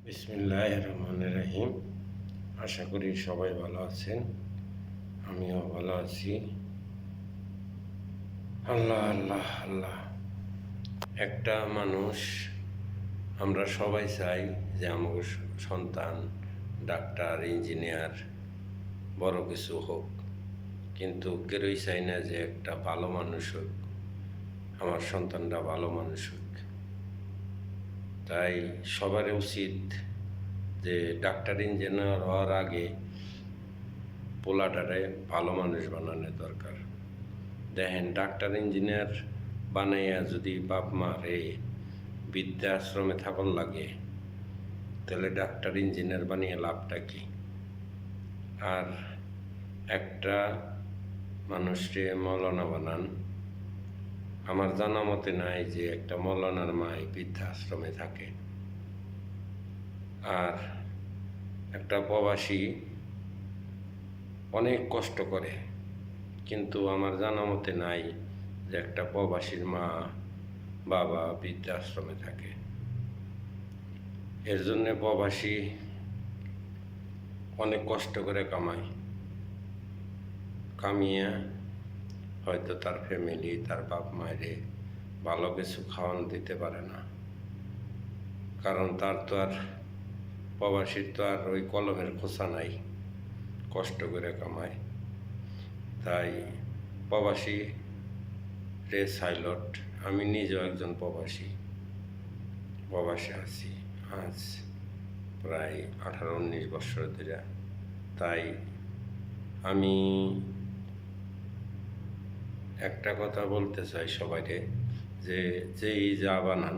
বিসমিল্লাহির রহমানির রহিম। আশা করি সবাই ভালো আছেন, আমিও ভালো আছি। আল্লাহ আল্লাহ আল্লাহ। একটা মানুষ, আমরা সবাই চাই যে আমার সন্তান ডাক্তার, ইঞ্জিনিয়ার, বড় কিছু হোক, কিন্তু কেউই চাই না যে একটা ভালো মানুষ হোক, আমার সন্তানটা ভালো মানুষ হোক। তাই সবার উচিত যে ডাক্তার ইঞ্জিনিয়ার হওয়ার আগে পোলাটারে ভালো মানুষ বানানো দরকার। দেখেন, ডাক্তার ইঞ্জিনিয়ার বানাইয়া যদি বাপ মারে বৃদ্ধাশ্রমে থাকন লাগে, তাহলে ডাক্তার ইঞ্জিনিয়ার বানিয়ে লাভটা কি? আর একটা মানুষকে মৌলানা বানান, আমার জানা মতে নাই যে একটা মৌলানার মায় বৃদ্ধাশ্রমে থাকে। আর একটা প্রবাসী অনেক কষ্ট করে, কিন্তু আমার জানা মতে নাই যে একটা প্রবাসীর মা বাবা বৃদ্ধাশ্রমে থাকে। এর জন্য প্রবাসী অনেক কষ্ট করে কামিয়ে হয়তো তার ফ্যামিলি, তার বাপ মায়েরে ভালো কিছু খাওয়ানো দিতে পারে না, কারণ তার তো আর প্রবাসীর তো আর ওই কলমের খোঁচা নাই, কষ্ট করে কামায়। তাই প্রবাসী রে সাইলট, আমি নিজেও একজন প্রবাসী আছি আজ প্রায় 18-19 বছর ধরে। তাই আমি একটা কথা বলতে চাই সবাইকে, যে যেই যা বানান,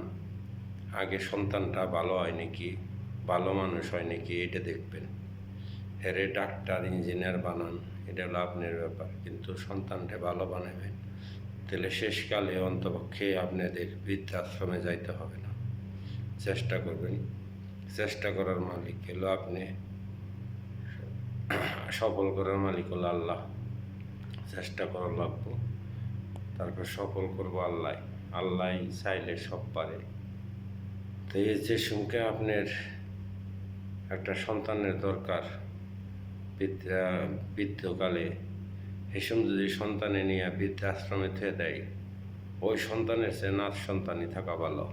আগে সন্তানটা ভালো হয় নাকি, ভালো মানুষ হয় নাকি, এটা দেখবেন। হেরে ডাক্তার ইঞ্জিনিয়ার বানান, এটা হলো আপনার ব্যাপার, কিন্তু সন্তানটা ভালো বানাবেন, তাহলে শেষকালে অন্তপক্ষে আপনাদের বৃদ্ধাশ্রমে যাইতে হবে না। চেষ্টা করবেন, চেষ্টা করার মালিক হলো আপনি, সফল করার মালিক হলো আল্লাহ। চেষ্টা করা লাগবো, তারপর সফল করবো আল্লাহ। আল্লাহ চাইলে সব পারে। তো এই যে সঙ্গে আপনার একটা সন্তানের দরকার বৃদ্ধকালে, এসব যদি সন্তানে নিয়ে বৃদ্ধাশ্রমে থেকে দেয়, ওই সন্তানের চেয়ে নাচ সন্তানই থাকা ভালো।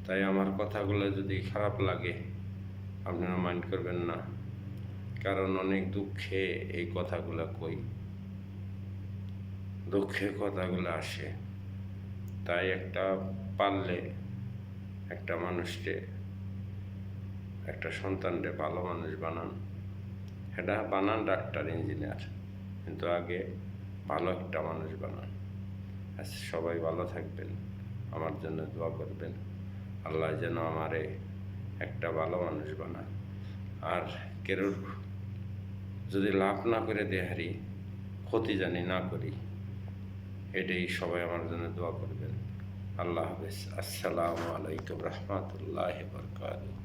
তাই আমার কথাগুলো যদি খারাপ লাগে আপনারা মাইন্ড করবেন না, কারণ অনেক দুঃখে এই কথাগুলো কই, দুঃখে কথাগুলো আসে। তাই পারলে একটা মানুষকে, একটা সন্তানকে ভালো মানুষ বানান। এটা বানান ডাক্তার ইঞ্জিনিয়ার, কিন্তু আগে ভালো একটা মানুষ বানান। আচ্ছা, সবাই ভালো থাকবেন, আমার জন্য দোয়া করবেন, আল্লাহ যেন আমারে একটা ভালো মানুষ বানায়। আর কেরোর যদি লাভ না করে দেহারি, ক্ষতি জানি না করি, এটাই সবাই আমার জন্য দোয়া করবেন। আল্লাহ হাফেজ। আসসালামু আলাইকুম রহমতুল্লাহি ওয়া বারাকাতুহু।